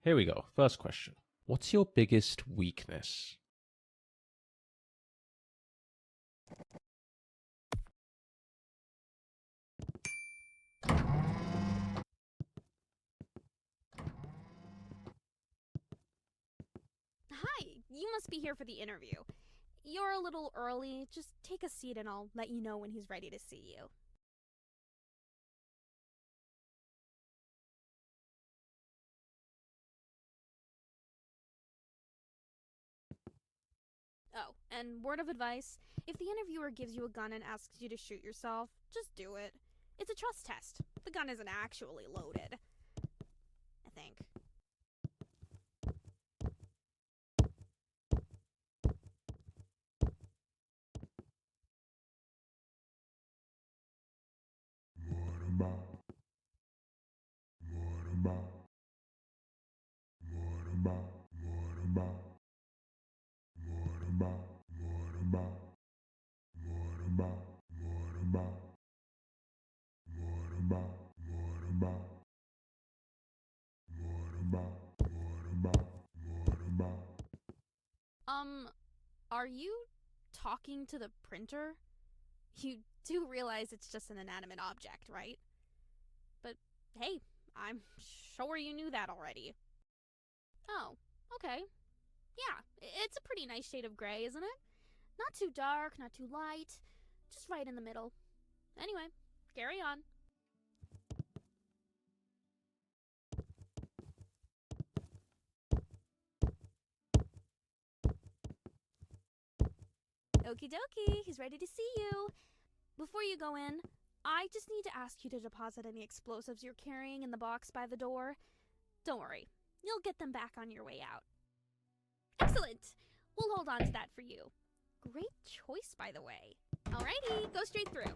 Here we go. First question. What's your biggest weakness? Hi, you must be here for the interview. You're a little early. Just take a seat and I'll let you know when he's ready to see you. Oh, and word of advice, if the interviewer gives you a gun and asks you to shoot yourself, just do it. It's a trust test. The gun isn't actually loaded. I think. Are you talking to the printer? You do realize it's just an inanimate object, right? But hey, I'm sure you knew that already. Oh, okay. Yeah, it's a pretty nice shade of gray, isn't it? Not too dark, not too light, just right in the middle. Anyway, carry on. Okie dokie, he's ready to see you. Before you go in, I just need to ask you to deposit any explosives you're carrying in the box by the door. Don't worry, you'll get them back on your way out. Excellent! We'll hold on to that for you. Great choice, by the way. Alrighty, go straight through.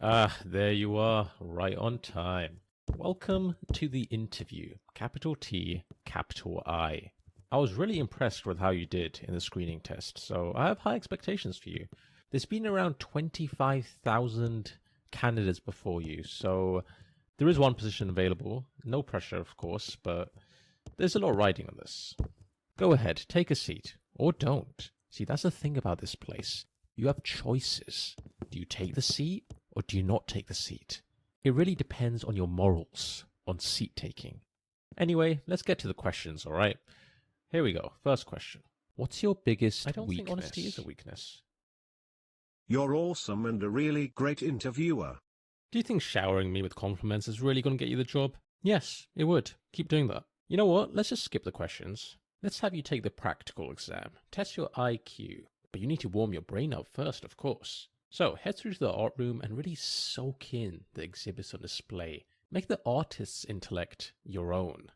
Ah, there you are, right on time. Welcome to the interview, capital T, capital I. I was really impressed with how you did in the screening test, so I have high expectations for you. There's been around 25,000 candidates before you, so there is one position available. No pressure, of course, but there's a lot riding on this. Go ahead, take a seat, or don't. See, that's the thing about this place. You have choices. Do you take the seat, or do you not take the seat? It really depends on your morals, on seat taking. Anyway, let's get to the questions, alright? Here we go. First question. What's your biggest weakness? I don't think honesty is a weakness. You're awesome and a really great interviewer. Do you think showering me with compliments is really going to get you the job? Yes, it would. Keep doing that. You know what? Let's just skip the questions. Let's have you take the practical exam. Test your IQ. But you need to warm your brain up first, of course. So, head through to the art room and really soak in the exhibits on display. Make the artist's intellect your own.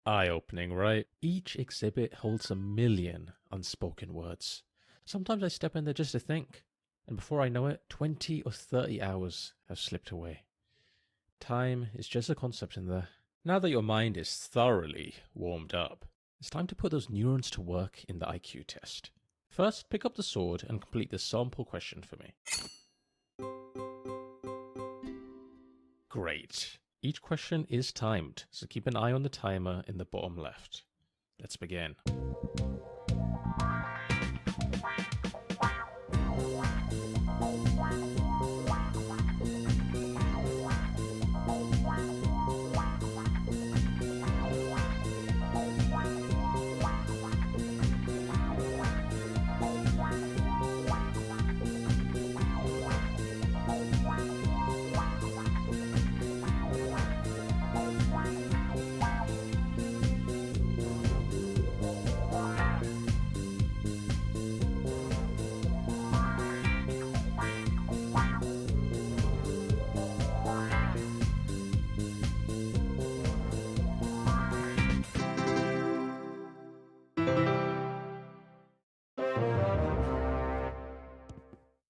Eye-opening, right? Each exhibit holds a million unspoken words. Sometimes I step in there just to think, and before I know it, 20 or 30 hours have slipped away. Time is just a concept in there. Now that your mind is thoroughly warmed up, it's time to put those neurons to work in the IQ test. First, pick up the sword and complete the sample question for me. Great. Each question is timed, so keep an eye on the timer in the bottom left. Let's begin.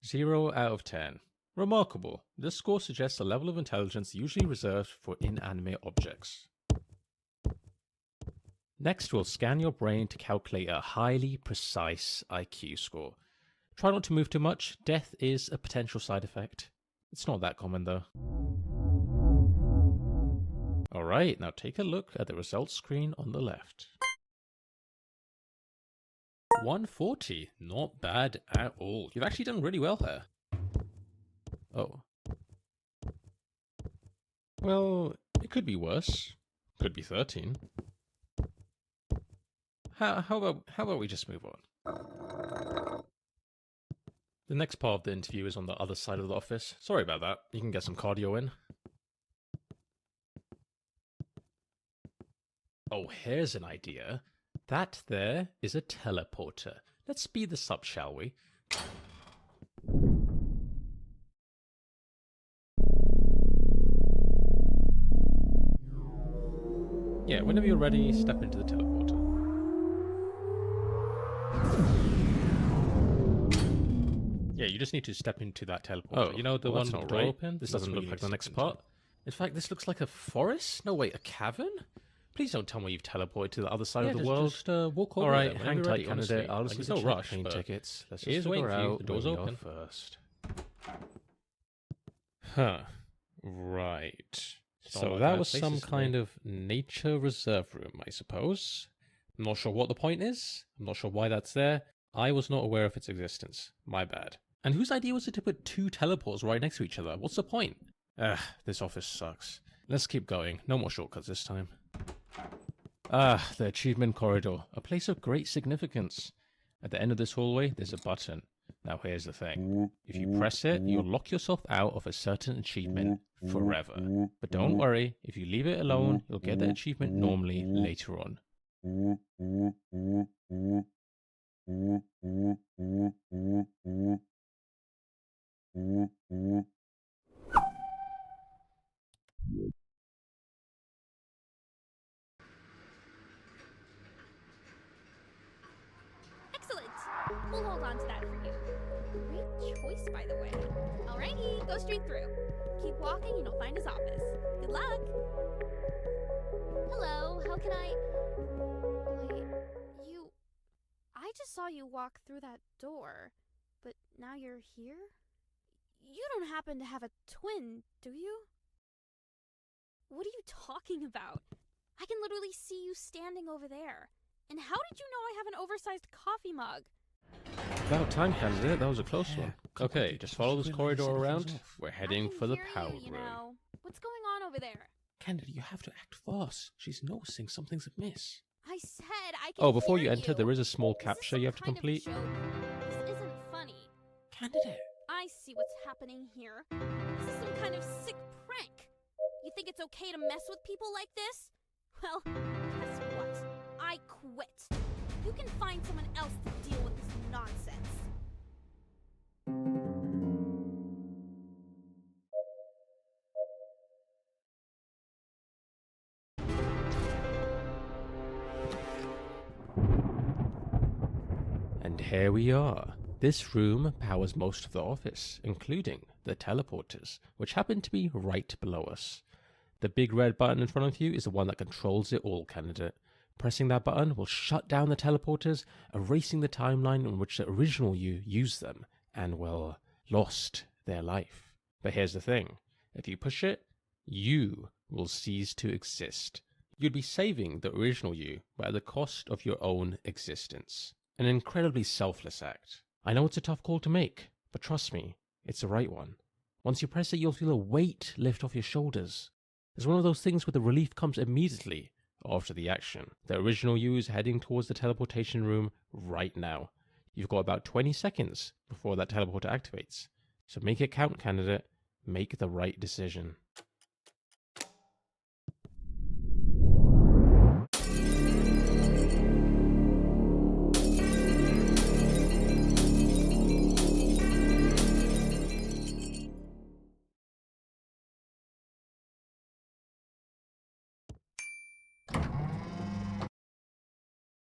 0 out of 10. Remarkable. This score suggests a level of intelligence usually reserved for inanimate objects. Next, we'll scan your brain to calculate a highly precise IQ score. Try not to move too much. Death is a potential side effect. It's not that common though. Alright, now take a look at the results screen on the left. 140. Not bad at all. You've actually done really well here. Oh. Well, it could be worse. Could be 13. How about we just move on? The next part of the interview is on the other side of the office. Sorry about that. You can get some cardio in. Oh, here's an idea. That there is a teleporter. Let's speed this up, shall we? Yeah, whenever you're ready, step into the teleporter. Yeah, you just need to step into that teleporter. Oh, you know the well, one with the door open? This doesn't look like the next part. In fact, this looks like a forest? No, wait, a cavern? Please don't tell me you've teleported to the other side of the world. Just walk over. All right, there, hang tight, honestly. candidate. I'll just no rush. plane But tickets. Let's he just is waiting figure for you. out The door's where we are open. first. Huh. Right. It's So not that bad was some places to kind of nature reserve room, I suppose. I'm not sure what the point is. I'm not sure why that's there. I was not aware of its existence. My bad. And whose idea was it to put two teleports right next to each other? What's the point? This office sucks. Let's keep going. No more shortcuts this time. Ah, the achievement corridor. A place of great significance. At the end of this hallway, there's a button. Now here's the thing. If you press it, you'll lock yourself out of a certain achievement forever. But don't worry, if you leave it alone, you'll get the achievement normally later on. Excellent. We'll hold on to that for you. Great choice, by the way. Alrighty, go straight through. Keep walking and you'll find his office. Good luck. Hello, how can I... Wait, I just saw you walk through that door, but now you're here? You don't happen to have a twin, do you? What are you talking about? I can literally see you standing over there. And how did you know I have an oversized coffee mug? About time, candidate. That was a close one. Okay, just follow this corridor around. We're heading I can for the hear power you, room. know. What's going on over there? Candidate, you have to act fast. She's noticing something's amiss. I said I can Oh, before you hear enter, there is a small Is this captcha some you have to kind of complete. joke? This isn't funny. Candidate. I see what's happening here. This is some kind of sick prank. You think it's okay to mess with people like this? Well, guess what? I quit. You can find someone else to deal with this nonsense. And here we are. This room powers most of the office, including the teleporters, which happen to be right below us. The big red button in front of you is the one that controls it all, candidate. Pressing that button will shut down the teleporters, erasing the timeline in which the original you used them, and, well, lost their life. But here's the thing. If you push it, you will cease to exist. You'd be saving the original you, but at the cost of your own existence. An incredibly selfless act. I know it's a tough call to make, but trust me, it's the right one. Once you press it, you'll feel a weight lift off your shoulders. It's one of those things where the relief comes immediately after the action. The original you is heading towards the teleportation room right now. You've got about 20 seconds before that teleporter activates. So make it count, candidate. Make the right decision.